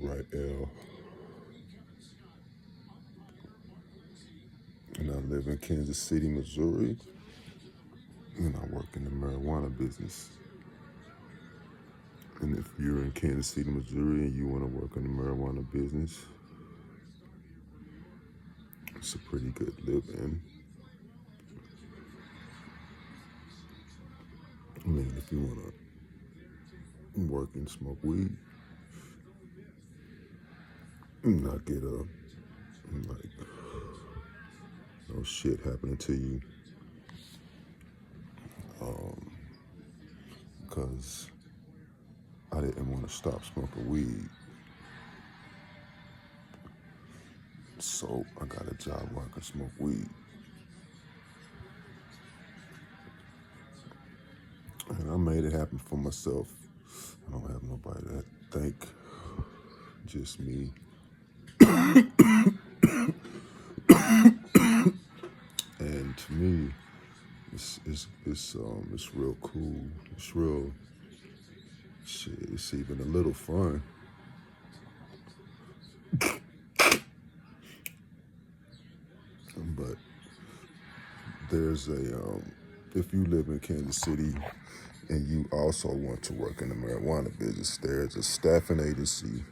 Right L, and I live in Kansas City, Missouri, and I work in the marijuana business. And if you're in Kansas City, Missouri, and you want to work in the marijuana business, it's a pretty good live-in. I mean, if you want to work and smoke weed, not get like no shit happening to you, because I didn't want to stop smoking weed. So I got a job where I can smoke weed. And I made it happen for myself. I don't have nobody to thank, just me. And to me, it's real cool. It's real shit. It's even a little fun. But there's if you live in Kansas City and you also want to work in the marijuana business, there's a staffing agency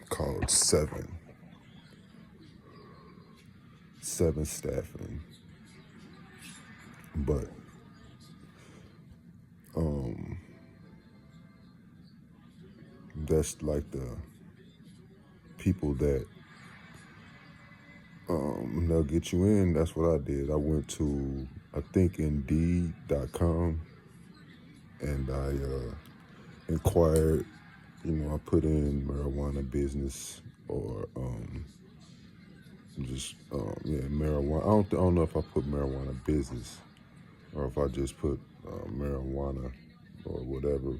called Seven Staffing. But that's like the people that they'll get you in. That's what I did. I went to, I think, Indeed.com, and I inquired. I put in marijuana business or marijuana. I don't know if I put marijuana business or if I just put marijuana or whatever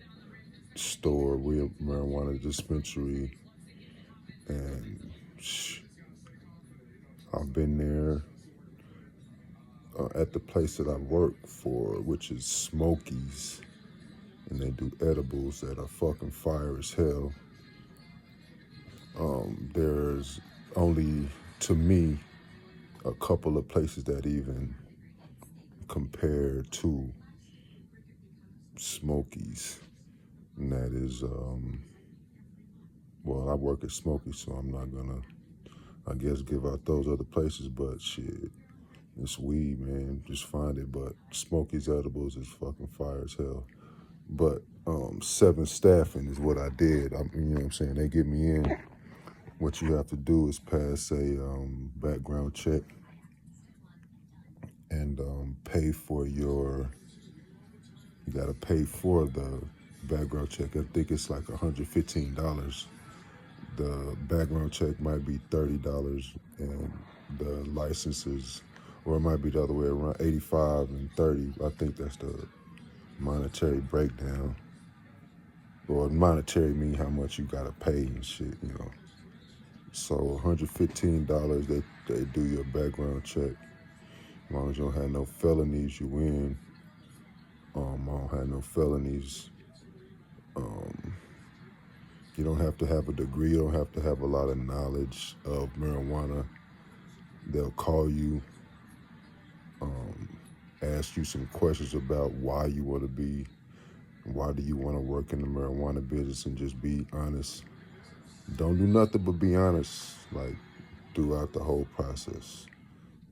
store, real marijuana dispensary, and I've been there at the place that I work for, which is Smokies, and they do edibles that are fucking fire as hell. There's only, to me, a couple of places that even compare to Smokies, and that is, I work at Smokies, so I'm not gonna, I guess, give out those other places, but shit, it's weed, man, just find it. But Smokies edibles is fucking fire as hell. But Seven Staffing is what I did. You know what I'm saying? They get me in. What you have to do is pass a background check and pay for you got to pay for the background check. I think it's like $115. The background check might be $30, and the licenses, or it might be the other way around, 85 and 30. I think that's the monetary breakdown. Or monetary mean how much you gotta pay and shit. So $115, they do your background check. As long as you don't have no felonies, you in. I don't have no felonies. You don't have to have a degree. You don't have to have a lot of knowledge of marijuana. They'll call you, ask you some questions about why you want to why do you want to work in the marijuana business, and just be honest. Don't do nothing but be honest, like, throughout the whole process.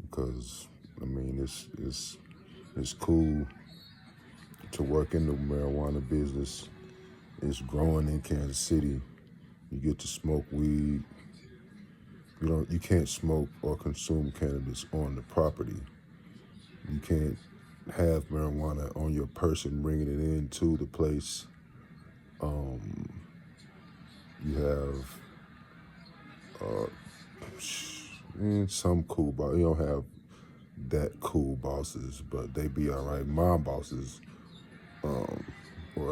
Because, I mean, it's cool to work in the marijuana business. It's growing in Kansas City. You get to smoke weed. You can't smoke or consume cannabis on the property. You can't have marijuana on your person, bringing it into the place. You have some cool bosses. You don't have that cool bosses, but they be all right. My bosses, well,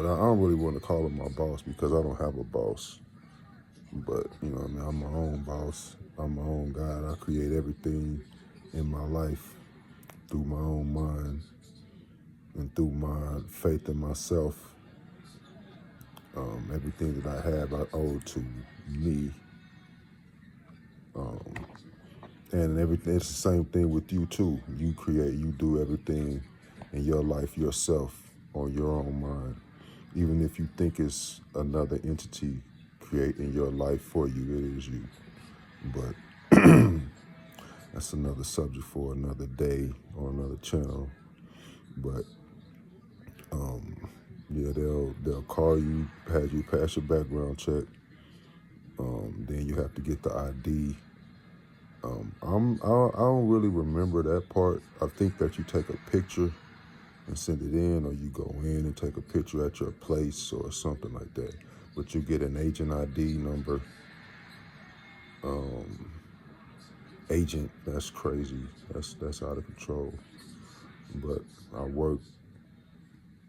I don't really want to call them my boss because I don't have a boss. But, I mean, I'm my own boss. I'm my own God. I create everything in my life through my own mind and through my faith in myself. Everything that I have, I owe to me. And everything, it's the same thing with you too. You create, you do everything in your life yourself on your own mind. Even if you think it's another entity creating your life for you, it is you. But that's another subject for another day or another channel. But yeah, they'll call you, have you pass your background check. Then you have to get the ID. I don't really remember that part. I think that you take a picture and send it in, or you go in and take a picture at your place or something like that. But you get an agent ID number. Agent, that's crazy. That's out of control. But I work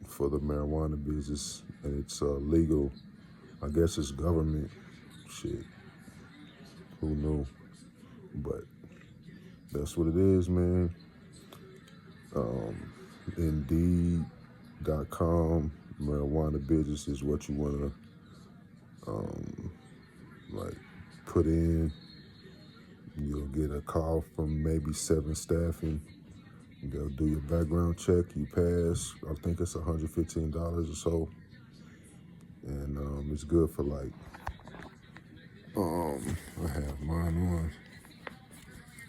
for the marijuana business, and it's legal. I guess it's government shit. Who knew? But that's what it is, man. Indeed.com, marijuana business is what you want to like put in. You'll get a call from maybe 7 staffing. They'll do your background check. You pass. I think it's $115 or so, and it's good for like. I have mine on.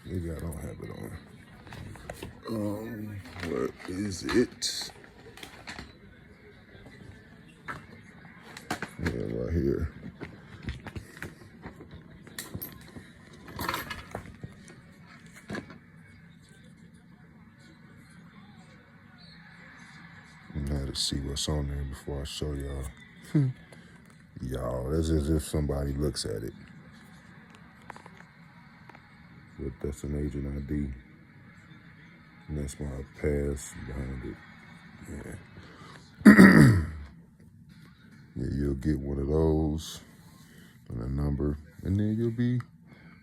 Maybe I don't have it on. Where is it? Yeah, right here. I had to see what's on there before I show y'all. Y'all, that's as if somebody looks at it. But that's an agent ID. And that's my pass behind it. Yeah. Yeah, you'll get one of those and a number, and then you'll be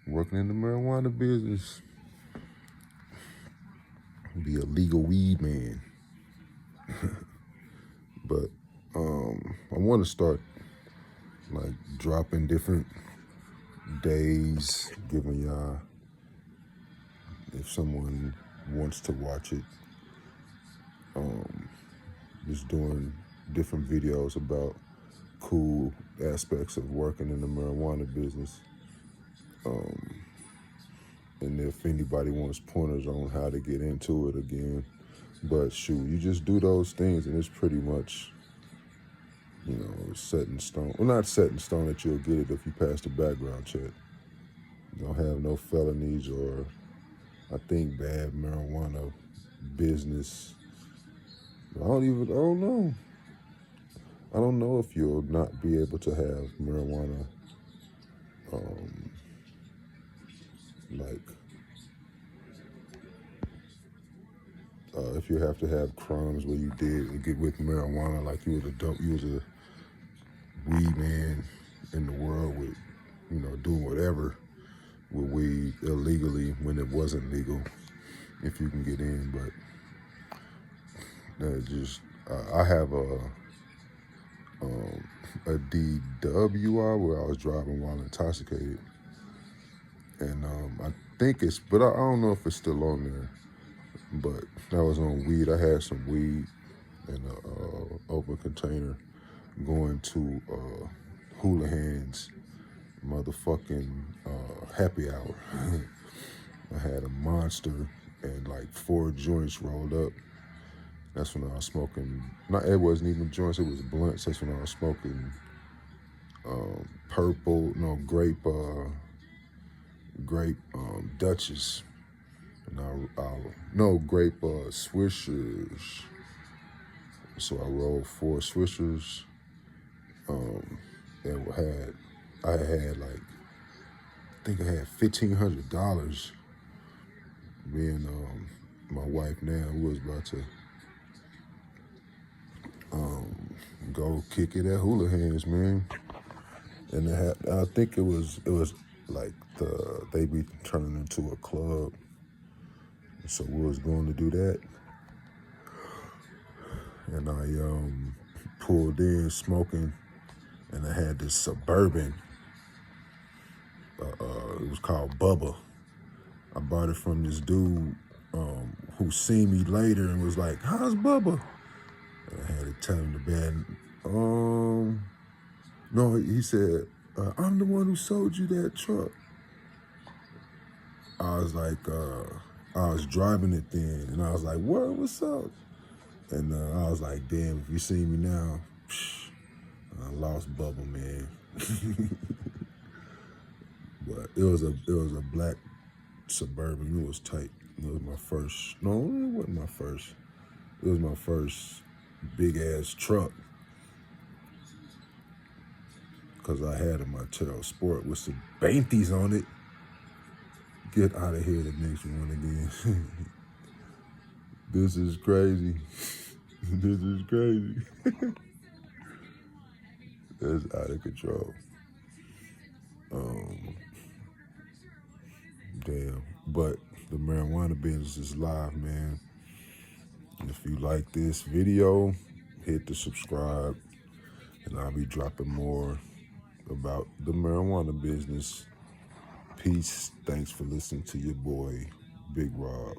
working in the marijuana business. Be a legal weed man. But I want to start like dropping different days, giving y'all, if someone wants to watch it, just doing different videos about cool aspects of working in the marijuana business. And if anybody wants pointers on how to get into it again, but shoot, you just do those things and it's pretty much, set in stone. Well, not set in stone that you'll get it if you pass the background check. You don't have no felonies or, I think, bad marijuana business. I don't know. I don't know if you'll not be able to have marijuana, if you have to have crimes where you did get with marijuana, like you was a weed man in the world with, doing whatever with weed illegally when it wasn't legal, if you can get in. But I have a DWI where I was driving while intoxicated, and I think but I don't know if it's still on there. But that was on weed. I had some weed in an open container going to Houlihan's motherfucking happy hour. I had a monster and like 4 joints rolled up. That's when I was smoking. It wasn't even joints, it was blunts. That's when I was smoking grape Dutchess. And grape Swishers. So I rolled 4 Swishers. And I had like, I think I had $1,500. Me and my wife now, who was about to go kick it at Houlihan's, man. And I think it was like they be turning into a club. So we was going to do that. And I pulled in smoking. and I had this Suburban. It was called Bubba. I bought it from this dude who seen me later and was like, "How's Bubba?" And I had to tell him the bad. No, he said, "I'm the one who sold you that truck." I was like, I was driving it then, and I was like, "What? What's up?" And I was like, "Damn, if you see me now, psh, I lost Bubba, man." But it was a black Suburban. It was tight. It was my first. No, it wasn't my first. It was my first big ass truck. Cause I had a Montero Sport with some Banties on it. Get out of here, the next one again. This is crazy. This is crazy. That's out of control. Damn. But the marijuana business is live, man. And if you like this video, hit the subscribe, and I'll be dropping more about the marijuana business. Peace. Thanks for listening to your boy, Big Rob.